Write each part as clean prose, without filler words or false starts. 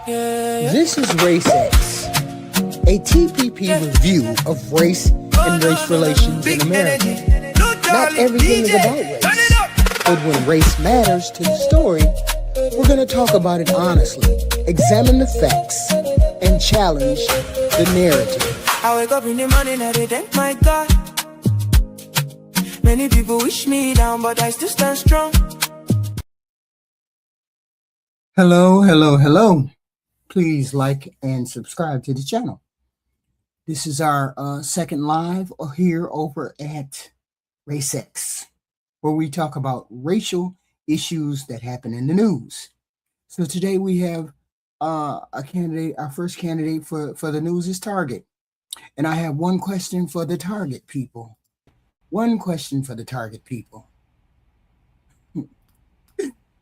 This is RACEX, a TPP review of race and race relations in America. Not everything is about race, but when race matters to the story, we're going to talk about it honestly, examine the facts, and challenge the narrative. I wake up in the morning and I thank my God. Many people wish me down, but I still stand strong. Hello. Please like and subscribe to the channel. This is our second live here over at RACEX, where we talk about racial issues that happen in the news. So today we have a candidate. Our first candidate for the news is Target. And I have one question for the Target people. One question for the Target people.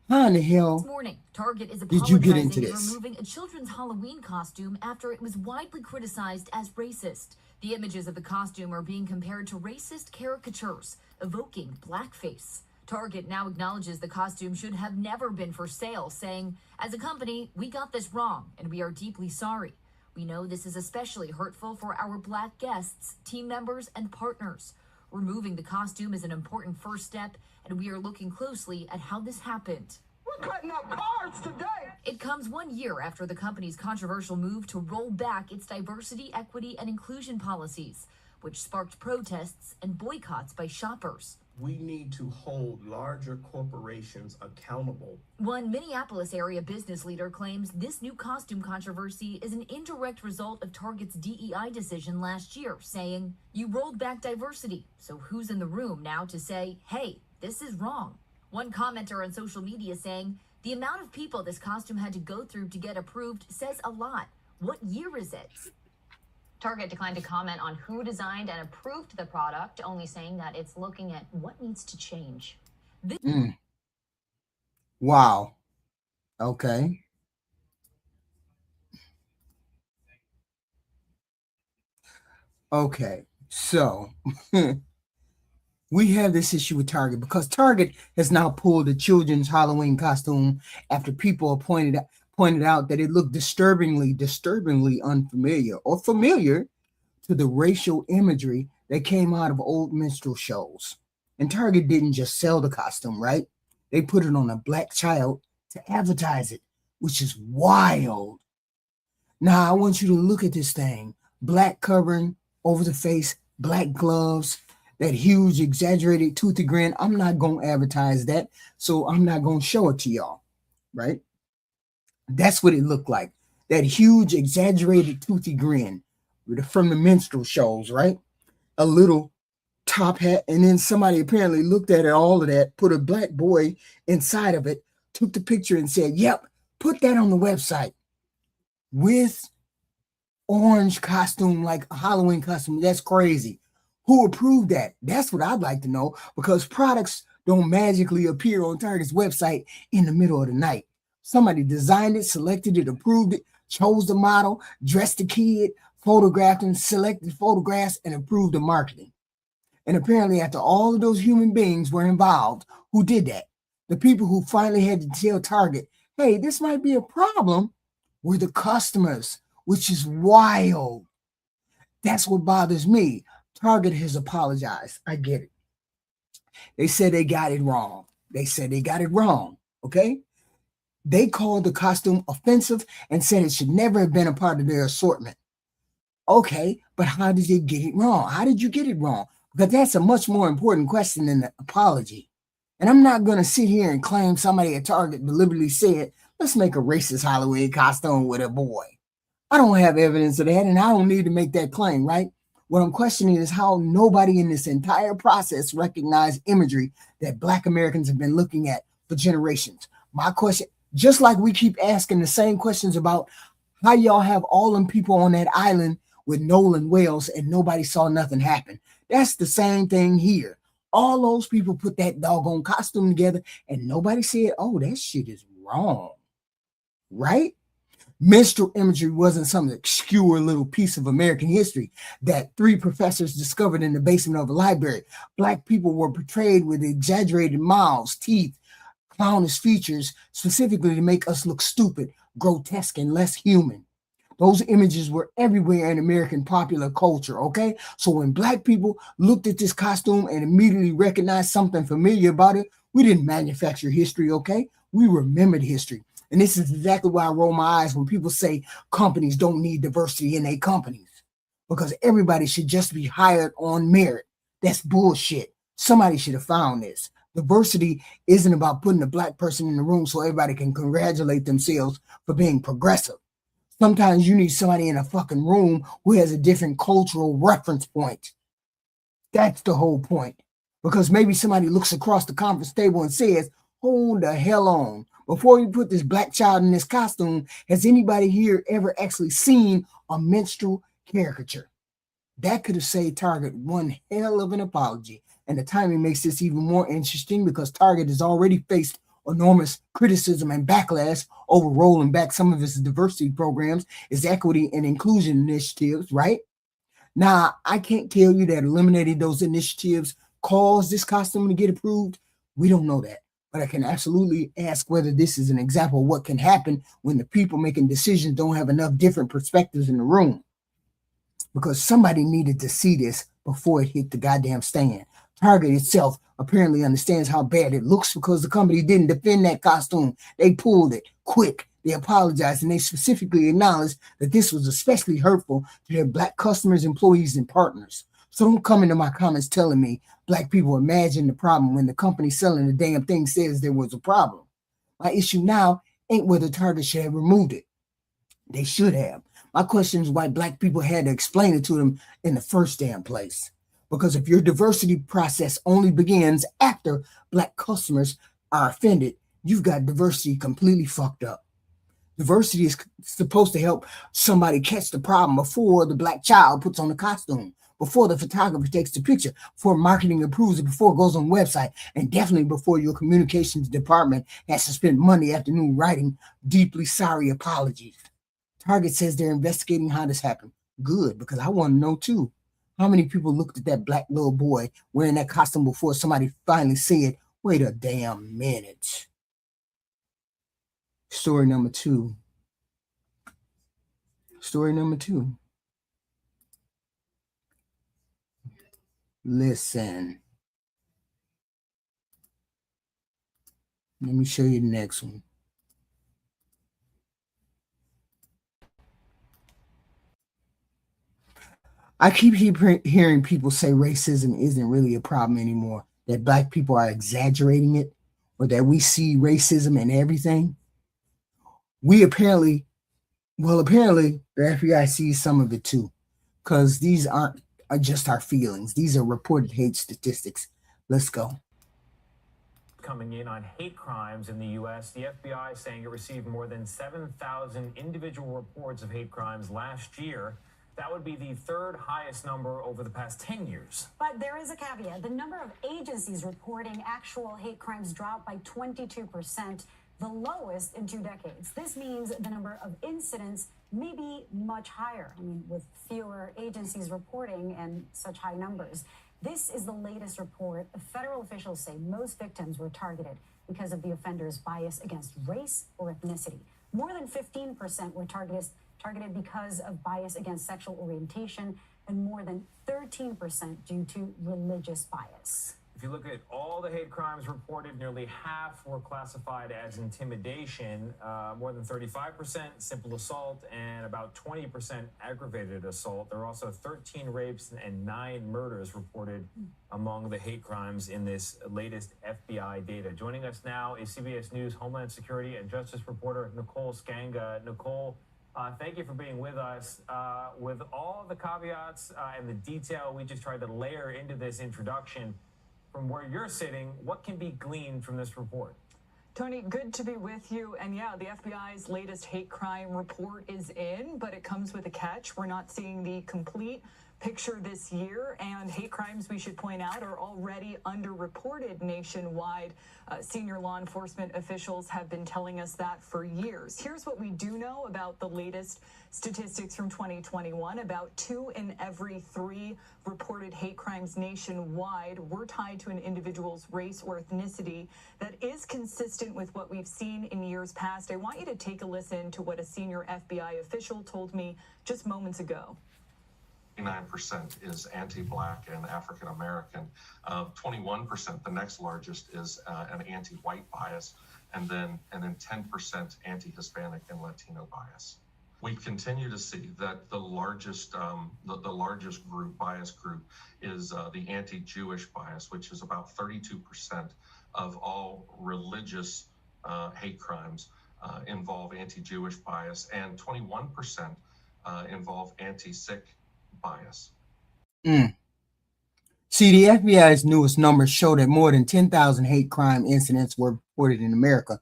How in the hell this morning, Target is did you get into this? Removing a children's Halloween costume after it was widely criticized as racist. The images of the costume are being compared to racist caricatures, evoking blackface. Target now acknowledges the costume should have never been for sale, saying, "As a company, we got this wrong, and we are deeply sorry. We know this is especially hurtful for our Black guests, team members, and partners. Removing the costume is an important first step, and we are looking closely at how this happened." We're cutting up cars today. It comes 1 year after the company's controversial move to roll back its diversity, equity, and inclusion policies, which sparked protests and boycotts by shoppers. We need to hold larger corporations accountable. One Minneapolis area business leader claims this new costume controversy is an indirect result of Target's DEI decision last year, saying, "You rolled back diversity, so who's in the room now to say, hey, this is wrong?" One commenter on social media saying, "The amount of people this costume had to go through to get approved says a lot. What year is it?" Target declined to comment on who designed and approved the product, only saying that it's looking at what needs to change. Wow. Okay. Okay. So we have this issue with Target because Target has now pulled the children's Halloween costume after people pointed out that it looked disturbingly unfamiliar or familiar to the racial imagery that came out of old minstrel shows. And Target didn't just sell the costume, right? They put it on a black child to advertise it, which is wild. Now, I want you to look at this thing. Black covering over the face, black gloves, that huge exaggerated toothy grin. I'm not going to advertise that, so I'm not going to show it to y'all, right? That's what it looked like. That huge exaggerated toothy grin from the minstrel shows, right? A little top hat, and then somebody apparently looked at it, all of that, put a black boy inside of it, took the picture and said, yep, put that on the website with orange costume, like a Halloween costume. That's crazy. Who approved that? That's what I'd like to know, because products don't magically appear on Target's website in the middle of the night. Somebody designed it, selected it, approved it, chose the model, dressed the kid, photographed him, selected photographs, and approved the marketing. And apparently after all of those human beings were involved, who did that? The people who finally had to tell Target, hey, this might be a problem, were the customers, which is wild. That's what bothers me. Target has apologized. I get it. They said they got it wrong. Okay? They called the costume offensive and said it should never have been a part of their assortment. Okay, but how did they get it wrong? How did you get it wrong? Because that's a much more important question than the apology. And I'm not going to sit here and claim somebody at Target deliberately said, let's make a racist Halloween costume with a boy. I don't have evidence of that, and I don't need to make that claim, right? What I'm questioning is how nobody in this entire process recognized imagery that Black Americans have been looking at for generations. My question, just like we keep asking the same questions about how y'all have all them people on that island with Nolan Wales and nobody saw nothing happen. That's the same thing here. All those people put that doggone costume together and nobody said, oh, that shit is wrong, right? Minstrel imagery wasn't some obscure little piece of American history that 3 professors discovered in the basement of a library. Black people were portrayed with exaggerated mouths, teeth, clownish features, specifically to make us look stupid. grotesque and less human. Those images were everywhere in American popular culture, okay? So when black people looked at this costume and immediately recognized something familiar about it, we didn't manufacture history, okay? We remembered history. And this is exactly why I roll my eyes when people say companies don't need diversity in their companies, because everybody should just be hired on merit. That's bullshit. Somebody should have found this. Diversity isn't about putting a black person in the room so everybody can congratulate themselves for being progressive. Sometimes you need somebody in a fucking room who has a different cultural reference point. That's the whole point. Because maybe somebody looks across the conference table and says, hold the hell on. Before you put this black child in this costume, has anybody here ever actually seen a minstrel caricature? That could have saved Target one hell of an apology. And the timing makes this even more interesting because Target has already faced enormous criticism and backlash over rolling back some of its diversity programs, its equity and inclusion initiatives, right? Now, I can't tell you that eliminating those initiatives caused this costume to get approved. We don't know that. But I can absolutely ask whether this is an example of what can happen when the people making decisions don't have enough different perspectives in the room. Because somebody needed to see this before it hit the goddamn stand. Target itself apparently understands how bad it looks because the company didn't defend that costume. They pulled it quick. They apologized and they specifically acknowledged that this was especially hurtful to their black customers, employees, and partners. So don't come into my comments telling me black people imagine the problem when the company selling the damn thing says there was a problem. My issue now ain't whether Target should have removed it. They should have. My question is why black people had to explain it to them in the first damn place. Because if your diversity process only begins after black customers are offended, you've got diversity completely fucked up. Diversity is supposed to help somebody catch the problem before the black child puts on the costume, before the photographer takes the picture, before marketing approves it, before it goes on the website, and definitely before your communications department has to spend Monday afternoon writing deeply sorry apologies. Target says they're investigating how this happened. Good, because I want to know too. How many people looked at that black little boy wearing that costume before somebody finally said, wait a damn minute. Story number two. Listen. Let me show you the next one. I keep hearing people say racism isn't really a problem anymore, that black people are exaggerating it, or that we see racism in everything. Apparently the FBI sees some of it too, because these are just our feelings. These are reported hate statistics. Let's go. Coming in on hate crimes in the U.S., the FBI saying it received more than 7,000 individual reports of hate crimes last year. That would be the third highest number over the past 10 years. But there is a caveat. The number of agencies reporting actual hate crimes dropped by 22%, the lowest in 2 decades. This means the number of incidents may be much higher. I mean, with fewer agencies reporting and such high numbers. This is the latest report. Federal officials say most victims were targeted because of the offender's bias against race or ethnicity. More than 15% were targeted because of bias against sexual orientation, and more than 13% due to religious bias. If you look at all the hate crimes reported, nearly half were classified as intimidation, more than 35% simple assault, and about 20% aggravated assault. There are also 13 rapes and 9 murders reported among the hate crimes in this latest FBI data. Joining us now is CBS News Homeland Security and Justice reporter Nicole Skanga. Nicole, thank you for being with us. With all the caveats and the detail we just tried to layer into this introduction, from where you're sitting, what can be gleaned from this report? Tony, good to be with you. And yeah, the FBI's latest hate crime report is in, but it comes with a catch. We're not seeing the complete picture this year, and hate crimes, we should point out, are already underreported nationwide. Senior law enforcement officials have been telling us that for years. Here's what we do know about the latest statistics from 2021. About 2 in every 3 reported hate crimes nationwide were tied to an individual's race or ethnicity. That is consistent with what we've seen in years past. I want you to take a listen to what a senior FBI official told me just moments ago. 29% is anti-Black and African-American. 21%, the next largest, is an anti-white bias, and then 10% anti-Hispanic and Latino bias. We continue to see that the largest bias group is the anti-Jewish bias, which is about 32% of all religious hate crimes involve anti-Jewish bias, and 21% involve anti-Sikh bias. See, the FBI's newest numbers show that more than 10,000 hate crime incidents were reported in America in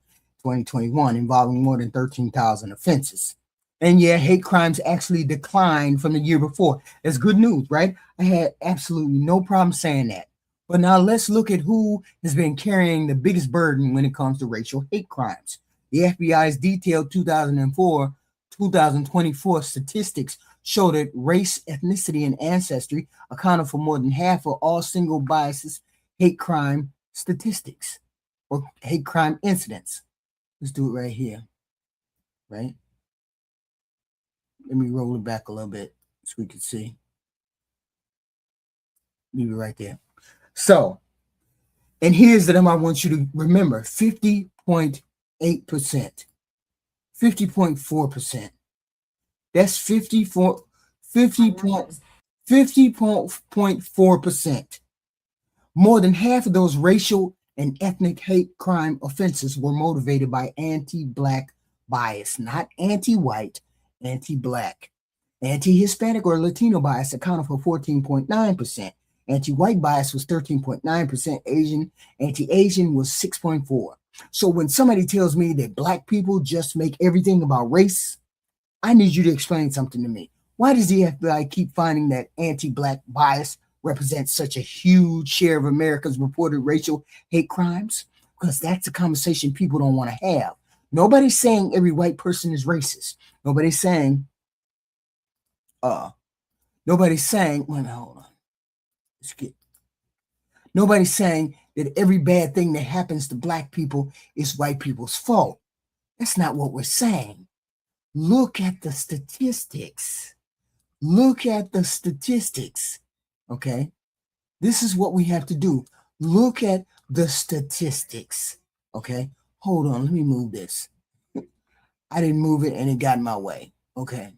2021, involving more than 13,000 offenses. And yet, hate crimes actually declined from the year before. That's good news, right? I had absolutely no problem saying that. But now let's look at who has been carrying the biggest burden when it comes to racial hate crimes. The FBI's detailed 2024 statistics show that race, ethnicity, and ancestry accounted for more than half of all single biases hate crime statistics or hate crime incidents. Let's do it right here, right? Let me roll it back a little bit so we can see. Leave it right there. So, and here's the number I want you to remember: 50.8%, 50.4%. That's 50.4%. More than half of those racial and ethnic hate crime offenses were motivated by anti-Black bias, not anti-white, anti-Black. Anti-Hispanic or Latino bias accounted for 14.9%. Anti-white bias was 13.9%. Anti-Asian was 6.4%. So when somebody tells me that Black people just make everything about race, I need you to explain something to me. Why does the FBI keep finding that anti-Black bias represents such a huge share of America's reported racial hate crimes? Because that's a conversation people don't want to have. Nobody's saying every white person is racist. Nobody's saying, hold on. Nobody's saying that every bad thing that happens to Black people is white people's fault. That's not what we're saying. Look at the statistics. Look at the statistics. Okay? This is what we have to do. Look at the statistics. Okay? Hold on. Let me move this. I didn't move it and it got in my way. Okay.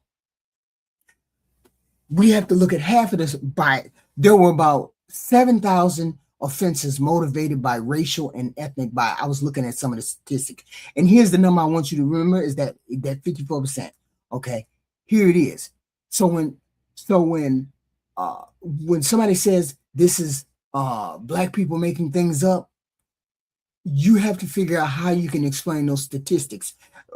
We have to look at half of this. There were about 7,000 offenses motivated by racial and ethnic bias. I was looking at some of the statistics. And here's the number I want you to remember is that 54%. Okay, here it is. So when somebody says this is Black people making things up, you have to figure out how you can explain those statistics.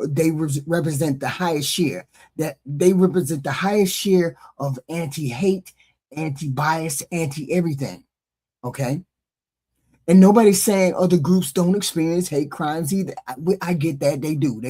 They represent the highest share. That they represent the highest share of anti-hate, anti-bias, anti-everything. Okay? And nobody's saying other groups don't experience hate crimes either. I get that. They do.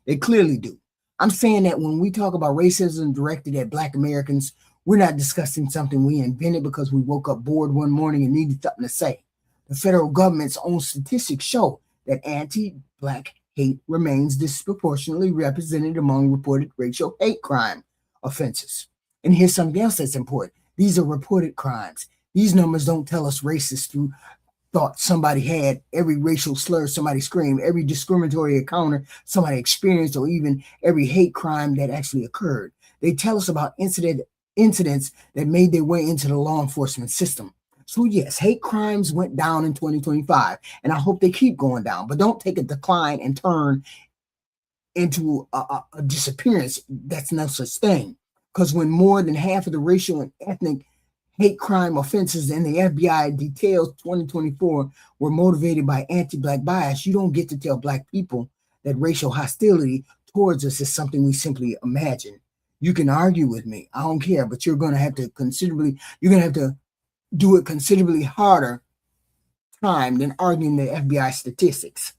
They clearly do. I'm saying that when we talk about racism directed at Black Americans, we're not discussing something we invented because we woke up bored one morning and needed something to say. The federal government's own statistics show that anti-Black hate remains disproportionately represented among reported racial hate crime offenses. And here's something else that's important. These are reported crimes. These numbers don't tell us racists who thought somebody had, every racial slur somebody screamed, every discriminatory encounter somebody experienced, or even every hate crime that actually occurred. They tell us about incidents that made their way into the law enforcement system. So yes, hate crimes went down in 2025, and I hope they keep going down, but don't take a decline and turn into a disappearance. That's no such thing. Because when more than half of the racial and ethnic hate crime offenses in the FBI details 2024 were motivated by anti-Black bias, you don't get to tell Black people that racial hostility towards us is something we simply imagine. You can argue with me. I don't care, but you're going to have to do it considerably harder time than arguing the FBI statistics.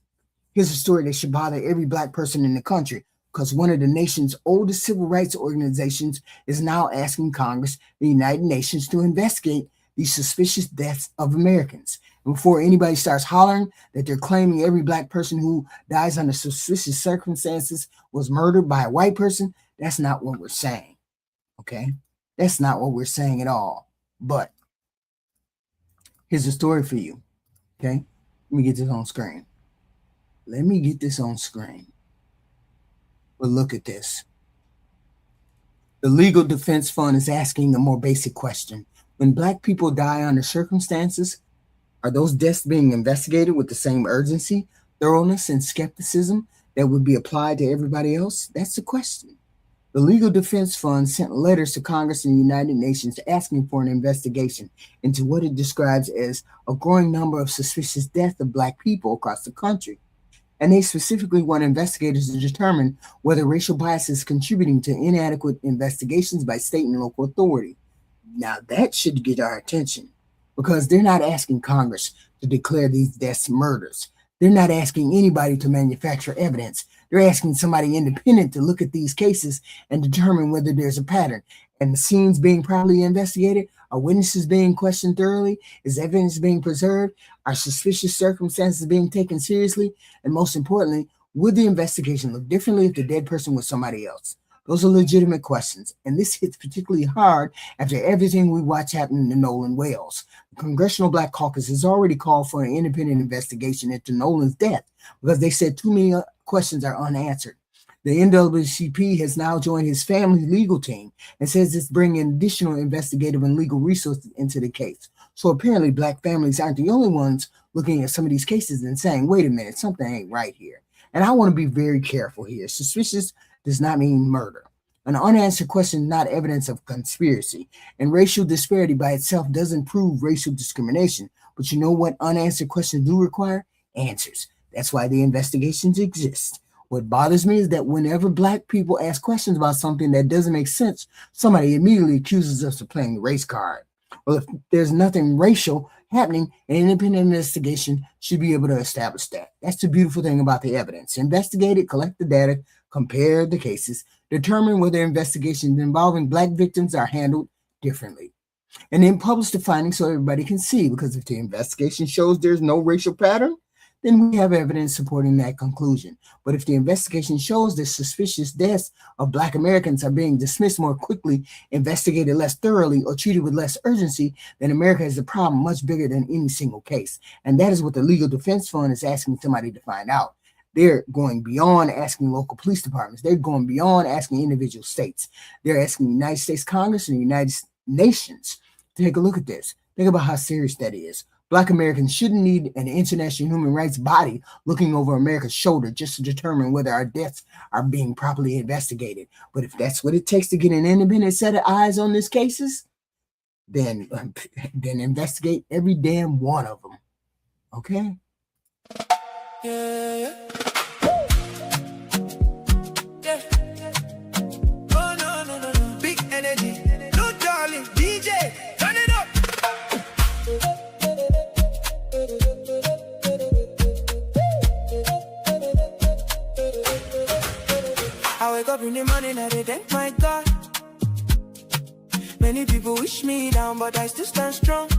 Here's a story that should bother every black person in the country, because one of the nation's oldest civil rights organizations is now asking Congress, the United Nations, to investigate these suspicious deaths of Americans. And before anybody starts hollering that they're claiming every black person who dies under suspicious circumstances was murdered by a white person, that's not what we're saying. Okay? That's not what we're saying at all. But here's a story for you. Okay? Let me get this on screen. But look at this. The Legal Defense Fund is asking a more basic question. When black people die under circumstances, are those deaths being investigated with the same urgency, thoroughness, and skepticism that would be applied to everybody else? That's the question. The Legal Defense Fund sent letters to Congress and the United Nations asking for an investigation into what it describes as a growing number of suspicious deaths of black people across the country. And they specifically want investigators to determine whether racial bias is contributing to inadequate investigations by state and local authority. Now that should get our attention, because they're not asking Congress to declare these deaths murders. They're not asking anybody to manufacture evidence. They're asking somebody independent to look at these cases and determine whether there's a pattern. And the scenes being properly investigated? Are witnesses being questioned thoroughly? Is evidence being preserved? Are suspicious circumstances being taken seriously? And most importantly, would the investigation look differently if the dead person was somebody else? Those are legitimate questions, and this hits particularly hard after everything we watch happen in Nolan, Wales. The Congressional Black Caucus has already called for an independent investigation into Nolan's death because they said too many questions are unanswered. The NAACP has now joined his family's legal team and says it's bringing additional investigative and legal resources into the case. So apparently black families aren't the only ones looking at some of these cases and saying, wait a minute, something ain't right here. And I want to be very careful here. Suspicious does not mean murder. An unanswered question is not evidence of conspiracy, and racial disparity by itself doesn't prove racial discrimination. But you know what unanswered questions do require? Answers. That's why the investigations exist. What bothers me is that whenever black people ask questions about something that doesn't make sense, somebody immediately accuses us of playing the race card. Well, if there's nothing racial happening, an independent investigation should be able to establish that. That's the beautiful thing about the evidence. Investigate it, collect the data, compare the cases, determine whether investigations involving black victims are handled differently, and then publish the findings so everybody can see, because if the investigation shows there's no racial pattern, then we have evidence supporting that conclusion. But if the investigation shows that suspicious deaths of black Americans are being dismissed more quickly, investigated less thoroughly, or treated with less urgency, then America has a problem much bigger than any single case. And that is what the Legal Defense Fund is asking somebody to find out. They're going beyond asking local police departments. They're going beyond asking individual states. They're asking the United States Congress and the United Nations to take a look at this. Think about how serious that is. Black Americans shouldn't need an international human rights body looking over America's shoulder just to determine whether our deaths are being properly investigated. But if that's what it takes to get an independent set of eyes on these cases, then investigate every damn one of them. Okay? Yeah. Yeah. Oh, no. Big energy. No, darling. DJ, turn it up. I wake up in the morning and I thank my God. Many people wish me down, but I still stand strong.